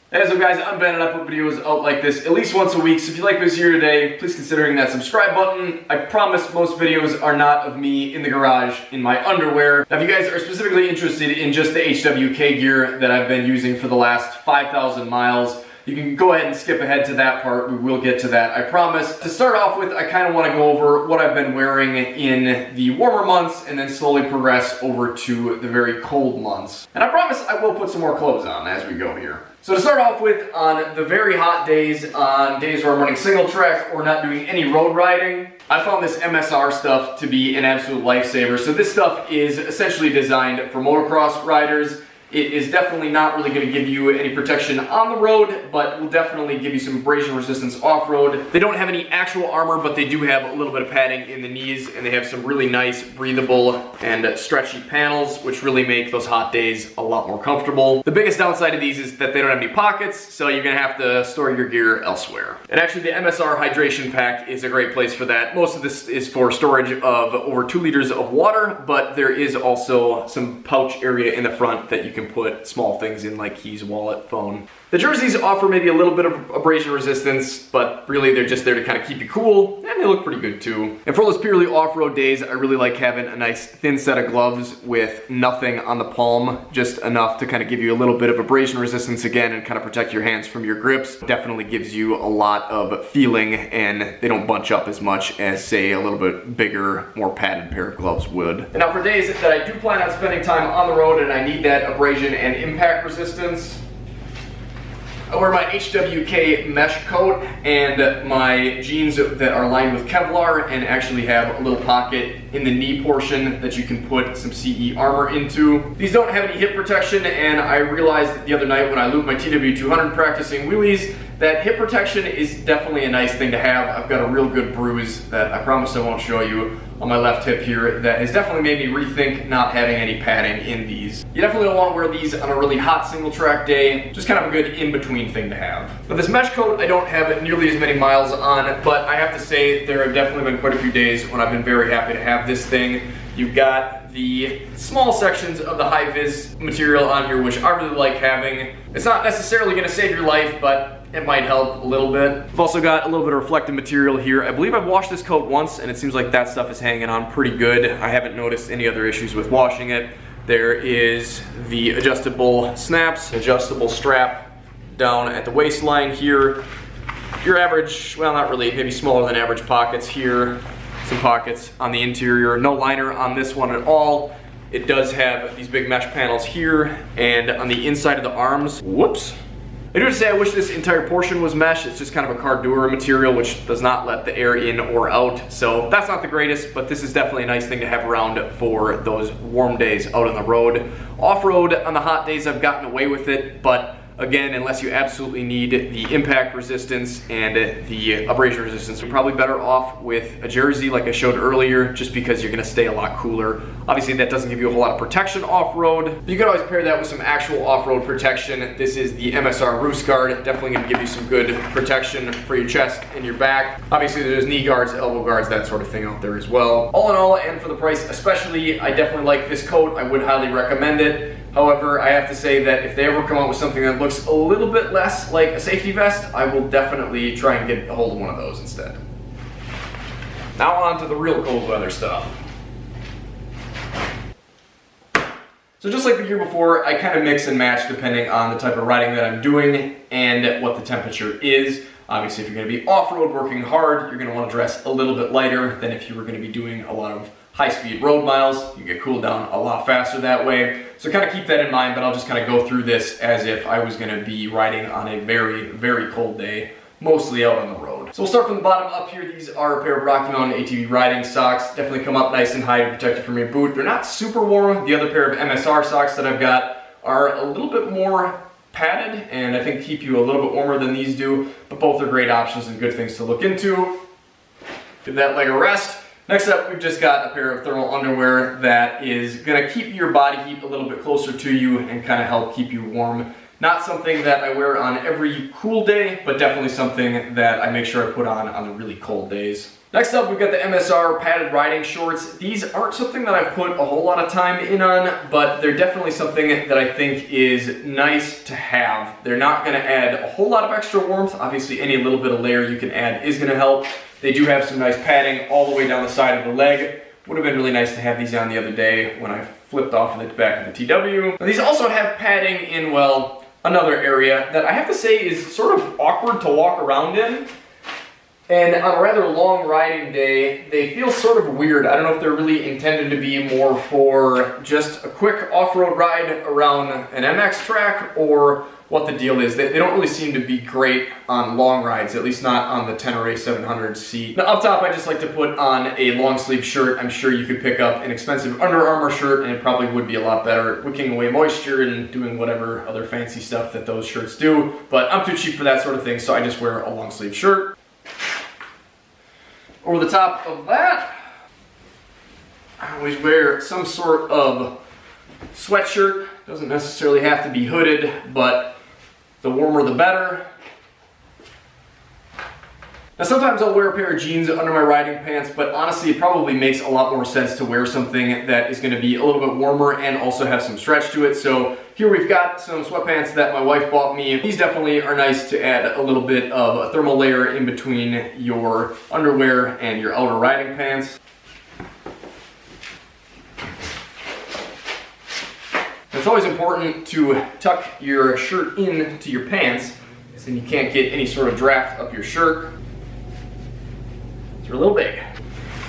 Hey, what's up guys, I'm Ben and I put videos out like this at least once a week, so if you like this here today, please consider hitting that subscribe button. I promise most videos are not of me in the garage in my underwear. Now if you guys are specifically interested in just the HWK gear that I've been using for the last 5,000 miles, you can go ahead and skip ahead to that part. We will get to that, I promise. To start off with, I kind of want to go over what I've been wearing in the warmer months and then slowly progress over to the very cold months. And I promise I will put some more clothes on as we go here. So to start off with, on the very hot days, on days where I'm running single track or not doing any road riding, I found this MSR stuff to be an absolute lifesaver. So this stuff is essentially designed for motocross riders. It is definitely not really going to give you any protection on the road, but will definitely give you some abrasion resistance off-road. They don't have any actual armor, but they do have a little bit of padding in the knees, and they have some really nice, breathable, and stretchy panels, which really make those hot days a lot more comfortable. The biggest downside of these is that they don't have any pockets, so you're going to have to store your gear elsewhere. And actually, the MSR hydration pack is a great place for that. Most of this is for storage of over 2 liters of water, but there is also some pouch area in the front that you can put small things in, like keys, wallet, phone. The jerseys offer maybe a little bit of abrasion resistance, but really they're just there to kind of keep you cool, and they look pretty good too. And for those purely off-road days, I really like having a nice thin set of gloves with nothing on the palm, just enough to kind of give you a little bit of abrasion resistance again and kind of protect your hands from your grips. Definitely gives you a lot of feeling, and they don't bunch up as much as, say, a little bit bigger, more padded pair of gloves would. And now for days that I do plan on spending time on the road and I need that abrasion and impact resistance, I wear my HWK mesh coat and my jeans that are lined with Kevlar and actually have a little pocket in the knee portion that you can put some CE armor into. These don't have any hip protection, and I realized the other night when I looped my TW200 practicing wheelies that hip protection is definitely a nice thing to have. I've got a real good bruise that I promise I won't show you on my left hip here that has definitely made me rethink not having any padding in these. You definitely don't want to wear these on a really hot single track day, just kind of a good in-between thing to have. But this mesh coat, I don't have nearly as many miles on, but I have to say there have definitely been quite a few days when I've been very happy to have this thing. You've got the small sections of the high-vis material on here, which I really like having. It's not necessarily going to save your life, but it might help a little bit. I've also got a little bit of reflective material here. I believe I've washed this coat once, and it seems like that stuff is hanging on pretty good. I haven't noticed any other issues with washing it. There is the adjustable snaps, adjustable strap down at the waistline here. Your average, well, not really, maybe smaller than average pockets here. Some pockets on the interior. No liner on this one at all. It does have these big mesh panels here, and on the inside of the arms, whoops. I do have to say I wish this entire portion was mesh. It's just kind of a Cardura material which does not let the air in or out. So that's not the greatest, but this is definitely a nice thing to have around for those warm days out on the road. Off-road, on the hot days, I've gotten away with it, but again, unless you absolutely need the impact resistance and the abrasion resistance, you're probably better off with a jersey like I showed earlier, just because you're gonna stay a lot cooler. Obviously, that doesn't give you a whole lot of protection off-road. You can always pair that with some actual off-road protection. This is the MSR Roost Guard, definitely gonna give you some good protection for your chest and your back. Obviously, there's knee guards, elbow guards, that sort of thing out there as well. All in all, and for the price especially, I definitely like this coat. I would highly recommend it. However, I have to say that if they ever come out with something that looks a little bit less like a safety vest, I will definitely try and get a hold of one of those instead. Now on to the real cold weather stuff. So just like the year before, I kind of mix and match depending on the type of riding that I'm doing and what the temperature is. Obviously, if you're going to be off-road working hard, you're going to want to dress a little bit lighter than if you were going to be doing a lot of high-speed road miles. You get cooled down a lot faster that way. So kind of keep that in mind, but I'll just kind of go through this as if I was going to be riding on a very, very cold day, mostly out on the road. So we'll start from the bottom up here. These are a pair of Rocky Mountain ATV riding socks. Definitely come up nice and high to protect you from your boot. They're not super warm. The other pair of MSR socks that I've got are a little bit more padded and I think keep you a little bit warmer than these do, but both are great options and good things to look into. Give that leg a rest. Next up, we've just got a pair of thermal underwear that is gonna keep your body heat a little bit closer to you and kind of help keep you warm. Not something that I wear on every cool day, but definitely something that I make sure I put on the really cold days. Next up, we've got the MSR padded riding shorts. These aren't something that I've put a whole lot of time in on, but they're definitely something that I think is nice to have. They're not gonna add a whole lot of extra warmth. Obviously, any little bit of layer you can add is gonna help. They do have some nice padding all the way down the side of the leg. Would have been really nice to have these on the other day when I flipped off of the back of the TW. Now, these also have padding in, well, another area that I have to say is sort of awkward to walk around in. And on a rather long riding day, they feel sort of weird. I don't know if they're really intended to be more for just a quick off-road ride around an MX track or what the deal is. They don't really seem to be great on long rides, at least not on the Tenere 700C. Now up top, I just like to put on a long sleeve shirt. I'm sure you could pick up an expensive Under Armour shirt and it probably would be a lot better at wicking away moisture and doing whatever other fancy stuff that those shirts do. But I'm too cheap for that sort of thing, so I just wear a long sleeve shirt. Over the top of that, I always wear some sort of sweatshirt. Doesn't necessarily have to be hooded, but the warmer the better. Now sometimes I'll wear a pair of jeans under my riding pants, but honestly it probably makes a lot more sense to wear something that is going to be a little bit warmer and also have some stretch to it. So here we've got some sweatpants that my wife bought me. These definitely are nice to add a little bit of a thermal layer in between your underwear and your outer riding pants. It's always important to tuck your shirt into your pants, because then you can't get any sort of draft up your shirt. They're a little big.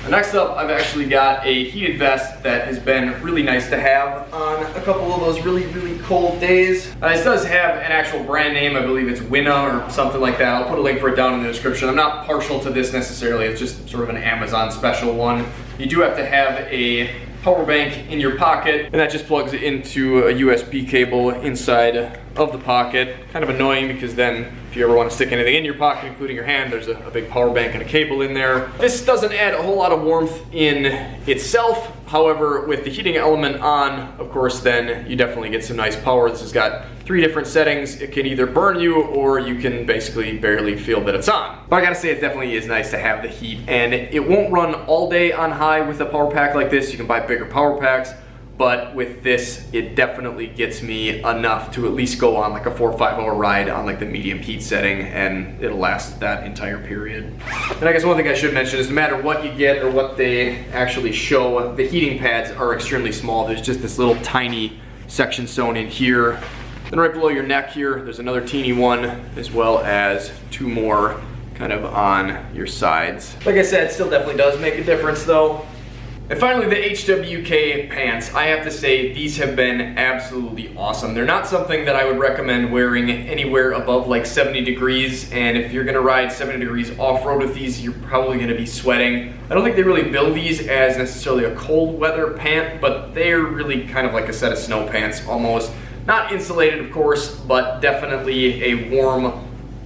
Next up, I've actually got a heated vest that has been really nice to have on a couple of those really, really cold days. This does have an actual brand name. I believe it's Winna or something like that. I'll put a link for it down in the description. I'm not partial to this necessarily. It's just sort of an Amazon special one. You do have to have a power bank in your pocket, and that just plugs into a USB cable inside of the pocket. Kind of annoying because then if you ever want to stick anything in your pocket, including your hand, there's a big power bank and a cable in there. This doesn't add a whole lot of warmth in itself. However, with the heating element on, of course, then you definitely get some nice power. This has got 3 different settings. It can either burn you or you can basically barely feel that it's on. But I gotta say, it definitely is nice to have the heat, and it won't run all day on high with a power pack like this. You can buy bigger power packs, but with this, it definitely gets me enough to at least go on like a 4 or 5 hour ride on like the medium heat setting, and it'll last that entire period. And I guess one thing I should mention is no matter what you get or what they actually show, the heating pads are extremely small. There's just this little tiny section sewn in here. Then right below your neck here, there's another teeny one, as well as 2 more kind of on your sides. Like I said, it still definitely does make a difference though. And finally, the Hwk pants. I have to say, these have been absolutely awesome. They're not something that I would recommend wearing anywhere above like 70 degrees, and if you're gonna ride 70 degrees off-road with these, you're probably gonna be sweating. I don't think they really build these as necessarily a cold weather pant, but they're really kind of like a set of snow pants almost. Not insulated, of course, but definitely a warm,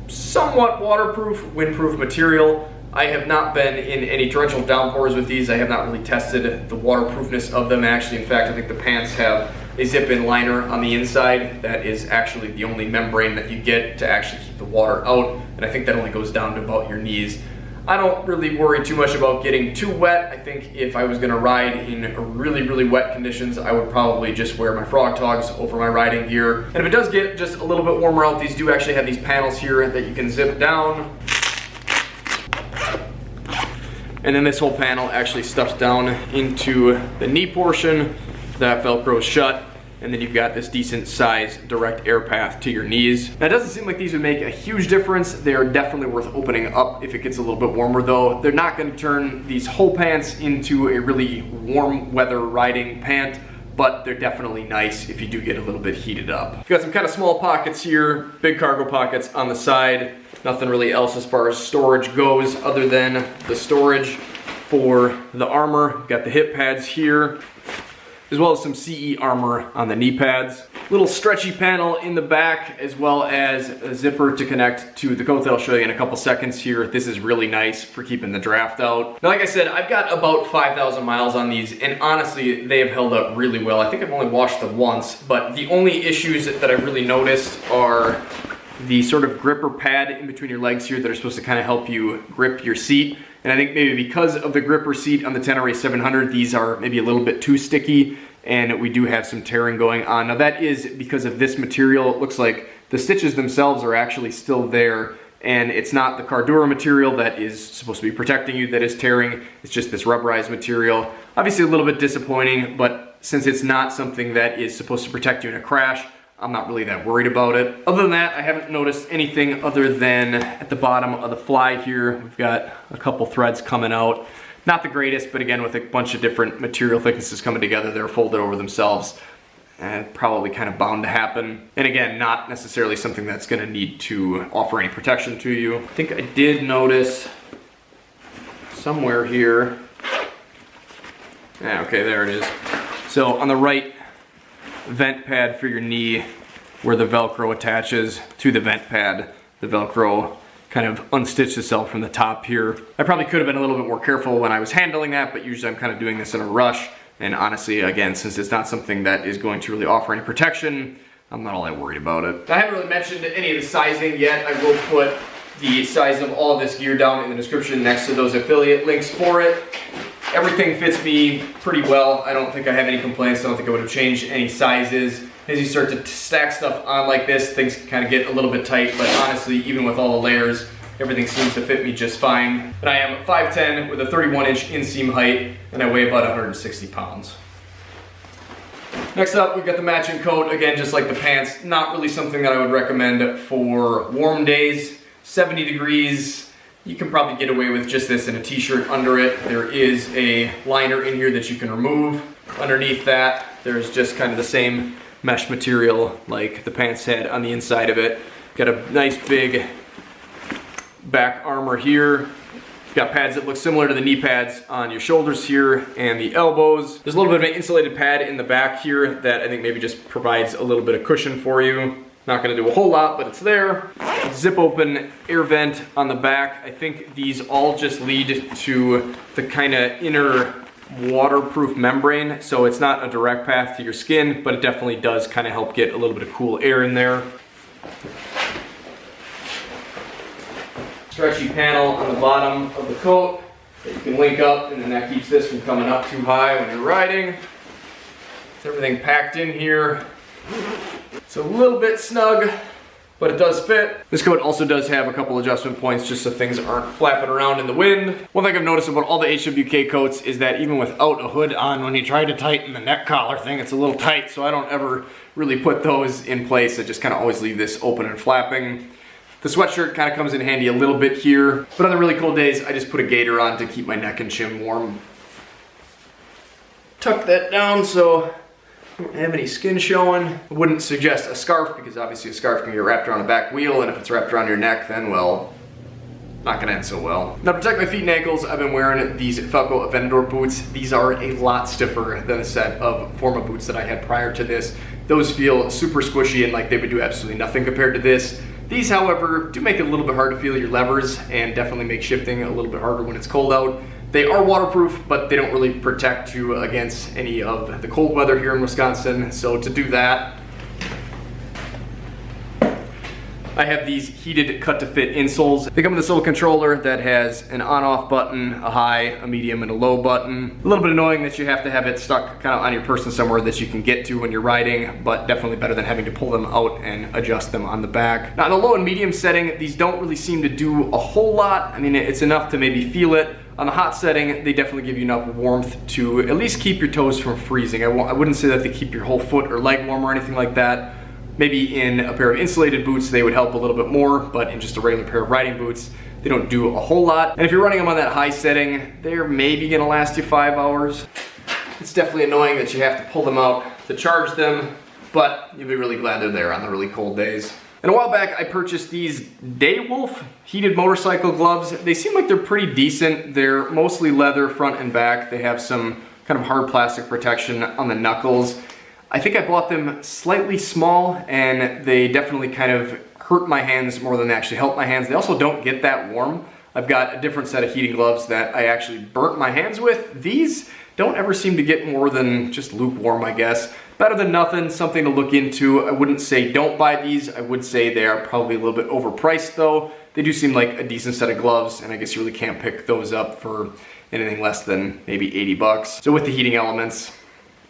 somewhat waterproof, windproof material. I have not been in any torrential downpours with these. I have not really tested the waterproofness of them. Actually, in fact, I think the pants have a zip-in liner on the inside. That is actually the only membrane that you get to actually keep the water out, and I think that only goes down to about your knees. I don't really worry too much about getting too wet. I think if I was gonna ride in really, really wet conditions, I would probably just wear my frog togs over my riding gear. And if it does get just a little bit warmer out, these do actually have these panels here that you can zip down. And then this whole panel actually stuffs down into the knee portion. That Velcro's shut. And then you've got this decent sized direct air path to your knees. Now, it doesn't seem like these would make a huge difference. They are definitely worth opening up if it gets a little bit warmer though. They're not gonna turn these whole pants into a really warm weather riding pant, but they're definitely nice if you do get a little bit heated up. You've got some kind of small pockets here, big cargo pockets on the side. Nothing really else as far as storage goes other than the storage for the armor. You've got the hip pads here, as well as some CE armor on the knee pads. Little stretchy panel in the back, as well as a zipper to connect to the coat that I'll show you in a couple seconds here. This is really nice for keeping the draft out. Now, like I said, I've got about 5,000 miles on these, and honestly, they have held up really well. I think I've only washed them once, but the only issues that I've really noticed are the sort of gripper pad in between your legs here that are supposed to kind of help you grip your seat. And I think maybe because of the gripper seat on the 10RA 700, these are maybe a little bit too sticky, and we do have some tearing going on. Now that is because of this material. It looks like the stitches themselves are actually still there, and it's not the Cardura material that is supposed to be protecting you that is tearing. It's just this rubberized material. Obviously a little bit disappointing, but since it's not something that is supposed to protect you in a crash, I'm not really that worried about it. Other than that, I haven't noticed anything other than at the bottom of the fly here, we've got a couple threads coming out. Not the greatest, but again, with a bunch of different material thicknesses coming together, they're folded over themselves. Probably kind of bound to happen. And again, not necessarily something that's gonna need to offer any protection to you. I think I did notice somewhere here. Yeah, okay, there it is. So on the right vent pad for your knee, where the Velcro attaches to the vent pad, the Velcro kind of unstitched itself from the top here. I probably could have been a little bit more careful when I was handling that, but usually I'm kind of doing this in a rush. And honestly, again, since it's not something that is going to really offer any protection, I'm not all that worried about it. I haven't really mentioned any of the sizing yet. I will put the size of all of this gear down in the description next to those affiliate links for it. Everything fits me pretty well. I don't think I have any complaints. I don't think I would have changed any sizes. As you start to stack stuff on like this, things can kind of get a little bit tight, but honestly, even with all the layers, everything seems to fit me just fine. And I am 5'10" with a 31-inch inseam height, and I weigh about 160 pounds. Next up, we've got the matching coat. Again, just like the pants, not really something that I would recommend for warm days. 70 degrees, you can probably get away with just this and a t-shirt under it. There is a liner in here that you can remove. Underneath that, there's just kind of the same mesh material like the pants had on the inside of it. Got a nice big back armor here. Got pads that look similar to the knee pads on your shoulders here and the elbows. There's a little bit of an insulated pad in the back here that I think maybe just provides a little bit of cushion for you. Not gonna do a whole lot, but it's there. Zip open air vent on the back. I think these all just lead to the kind of inner waterproof membrane, so it's not a direct path to your skin, but it definitely does kind of help get a little bit of cool air in there. Stretchy panel on the bottom of the coat that you can link up, and then that keeps this from coming up too high when you're riding. Everything packed in here. It's a little bit snug, but it does fit. This coat also does have a couple adjustment points just so things aren't flapping around in the wind. One thing I've noticed about all the Hwk coats is that even without a hood on, when you try to tighten the neck collar thing, it's a little tight, so I don't ever really put those in place. I just kind of always leave this open and flapping. The sweatshirt kind of comes in handy a little bit here, but on the really cold days, I just put a gaiter on to keep my neck and chin warm. Tuck that down so I don't have any skin showing. I wouldn't suggest a scarf because obviously a scarf can get wrapped around the back wheel, and if it's wrapped around your neck, then well, not gonna end so well. Now to protect my feet and ankles, I've been wearing these Falco Aventador boots. These are a lot stiffer than a set of Forma boots that I had prior to this. Those feel super squishy and like they would do absolutely nothing compared to this. These, however, do make it a little bit hard to feel your levers and definitely make shifting a little bit harder when it's cold out. They are waterproof, but they don't really protect you against any of the cold weather here in Wisconsin. So to do that, I have these heated Cut To Fit Insoles. They come with this little controller that has an on-off button, a high, a medium, and a low button. A little bit annoying that you have to have it stuck kind of on your person somewhere that you can get to when you're riding, but definitely better than having to pull them out and adjust them on the back. Now in the low and medium setting, these don't really seem to do a whole lot. I mean, it's enough to maybe feel it. On the hot setting, they definitely give you enough warmth to at least keep your toes from freezing. I wouldn't say that they keep your whole foot or leg warm or anything like that. Maybe in a pair of insulated boots, they would help a little bit more, but in just a regular pair of riding boots, they don't do a whole lot. And if you're running them on that high setting, they're maybe gonna last you 5 hours. It's definitely annoying that you have to pull them out to charge them, but you'll be really glad they're there on the really cold days. And a while back, I purchased these Daywolf heated motorcycle gloves. They seem like they're pretty decent. They're mostly leather front and back. They have some kind of hard plastic protection on the knuckles. I think I bought them slightly small, and they definitely kind of hurt my hands more than they actually help my hands. They also don't get that warm. I've got a different set of heating gloves that I actually burnt my hands with. These don't ever seem to get more than just lukewarm, I guess. better than nothing, something to look into. I wouldn't say don't buy these. I would say they are probably a little bit overpriced though. They do seem like a decent set of gloves, and I guess you really can't pick those up for anything less than maybe 80 bucks. So with the heating elements,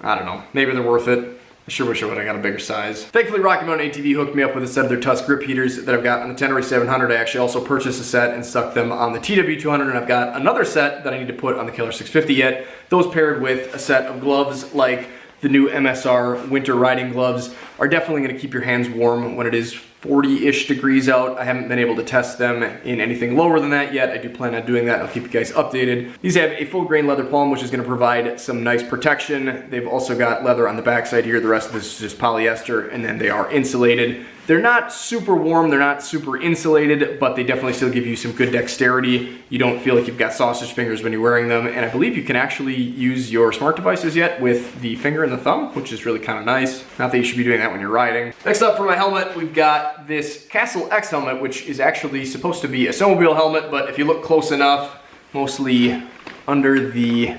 I don't know, maybe they're worth it. I sure wish I would have got a bigger size. Thankfully, Rocky Mountain ATV hooked me up with a set of their Tusk grip heaters that I've got on the Tenere 700. I actually also purchased a set and stuck them on the TW200, and I've got another set that I need to put on the Killer 650 yet. Those paired with a set of gloves like the new MSR winter riding gloves are definitely gonna keep your hands warm when it is 40-ish degrees out. I haven't been able to test them in anything lower than that yet. I do plan on doing that. I'll keep you guys updated. These have a full grain leather palm, which is gonna provide some nice protection. They've also got leather on the backside here. The rest of this is just polyester, and then they are insulated. They're not super warm, they're not super insulated, but they definitely still give you some good dexterity. You don't feel like you've got sausage fingers when you're wearing them, and I believe you can actually use your smart devices yet with the finger and the thumb, which is really kind of nice. Not that you should be doing that when you're riding. Next up for my helmet, we've got this Castle X helmet, which is actually supposed to be a snowmobile helmet, but if you look close enough, mostly under the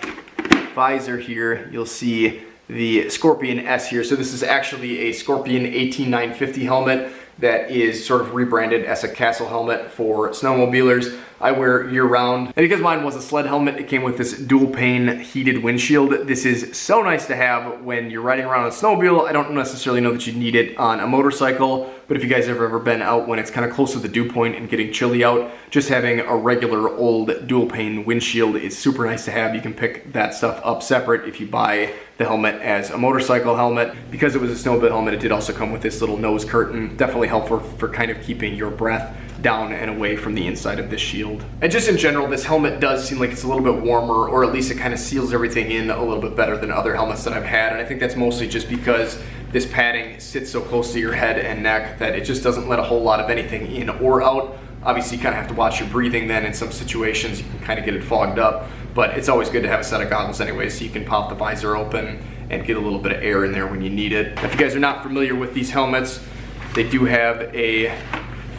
visor here, you'll see the Scorpion S here. So this is actually a Scorpion 18950 helmet that is sort of rebranded as a Castle helmet for snowmobilers. I wear year-round, and because mine was a sled helmet, it came with this dual-pane heated windshield. This is so nice to have when you're riding around on a snowmobile. I don't necessarily know that you need it on a motorcycle, but if you guys have ever been out when it's kind of close to the dew point and getting chilly out, just having a regular old dual-pane windshield is super nice to have. You can pick that stuff up separate if you buy the helmet as a motorcycle helmet. Because it was a snowmobile helmet, it did also come with this little nose curtain. Definitely helpful for kind of keeping your breath down and away from the inside of this shield. And just in general, this helmet does seem like it's a little bit warmer, or at least it kind of seals everything in a little bit better than other helmets that I've had. And I think that's mostly just because this padding sits so close to your head and neck that it just doesn't let a whole lot of anything in or out. Obviously, you kind of have to watch your breathing then. In some situations, you can kind of get it fogged up, but it's always good to have a set of goggles anyway, so you can pop the visor open and get a little bit of air in there when you need it. If you guys are not familiar with these helmets, they do have a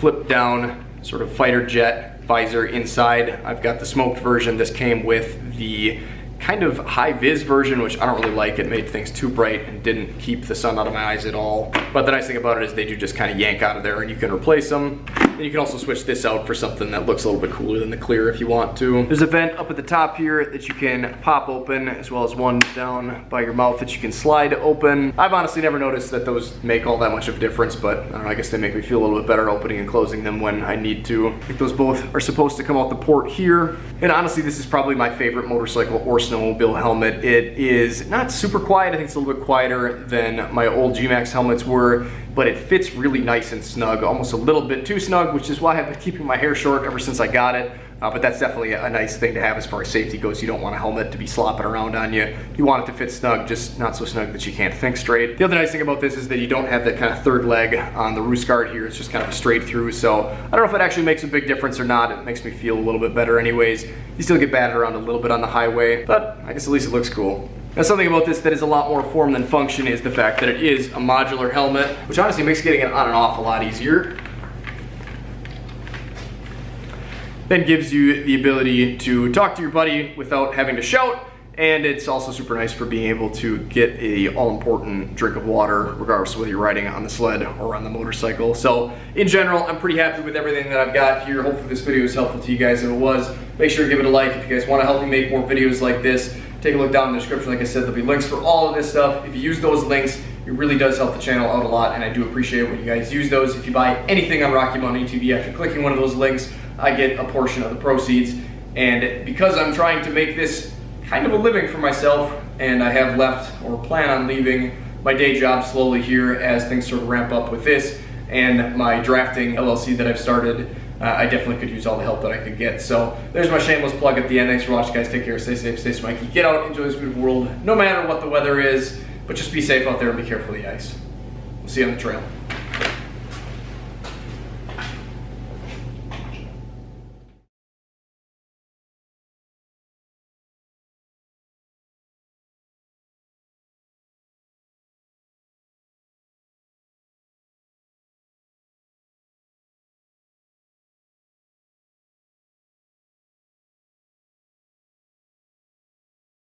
flip down sort of fighter jet visor inside. I've got the smoked version. This came with the kind of high vis version, which I don't really like. It made things too bright and didn't keep the sun out of my eyes at all. But the nice thing about it is they do just kind of yank out of there and you can replace them. And you can also switch this out for something that looks a little bit cooler than the clear if you want to. There's a vent up at the top here that you can pop open, as well as one down by your mouth that you can slide open. I've honestly never noticed that those make all that much of a difference, but I don't know, I guess they make me feel a little bit better opening and closing them when I need to. I think those both are supposed to come out the port here. And honestly, this is probably my favorite motorcycle or snowmobile helmet. It is not super quiet. I think it's a little bit quieter than my old G-Max helmets were, but it fits really nice and snug, almost a little bit too snug, which is why I've been keeping my hair short ever since I got it. But that's definitely a nice thing to have as far as safety goes. You don't want a helmet to be slopping around on you. You want it to fit snug, just not so snug that you can't think straight. The other nice thing about this is that you don't have that kind of third leg on the roost guard here. It's just kind of straight through. So I don't know if it actually makes a big difference or not. It makes me feel a little bit better anyways. You still get batted around a little bit on the highway, but I guess at least it looks cool. Now, something about this that is a lot more form than function is the fact that it is a modular helmet, which honestly makes getting it on and off a lot easier. Then gives you the ability to talk to your buddy without having to shout, and it's also super nice for being able to get a all-important drink of water regardless of whether you're riding on the sled or on the motorcycle. So in general, I'm pretty happy with everything that I've got here. Hopefully this video is helpful to you guys. If it was, make sure to give it a like. If you guys want to help me make more videos like this, take a look down in the description. Like I said, there'll be links for all of this stuff. If you use those links, it really does help the channel out a lot, and I do appreciate when you guys use those. If you buy anything on Rocky Mountain ATV after clicking one of those links, I get a portion of the proceeds. And because I'm trying to make this kind of a living for myself, and I have left or plan on leaving my day job slowly here as things sort of ramp up with this and my drafting LLC that I've started, I definitely could use all the help that I could get. So there's my shameless plug at the end. Thanks for watching, guys. Take care, stay safe, stay swanky, get out, enjoy this beautiful world, no matter what the weather is, but just be safe out there and be careful of the ice. We'll see you on the trail.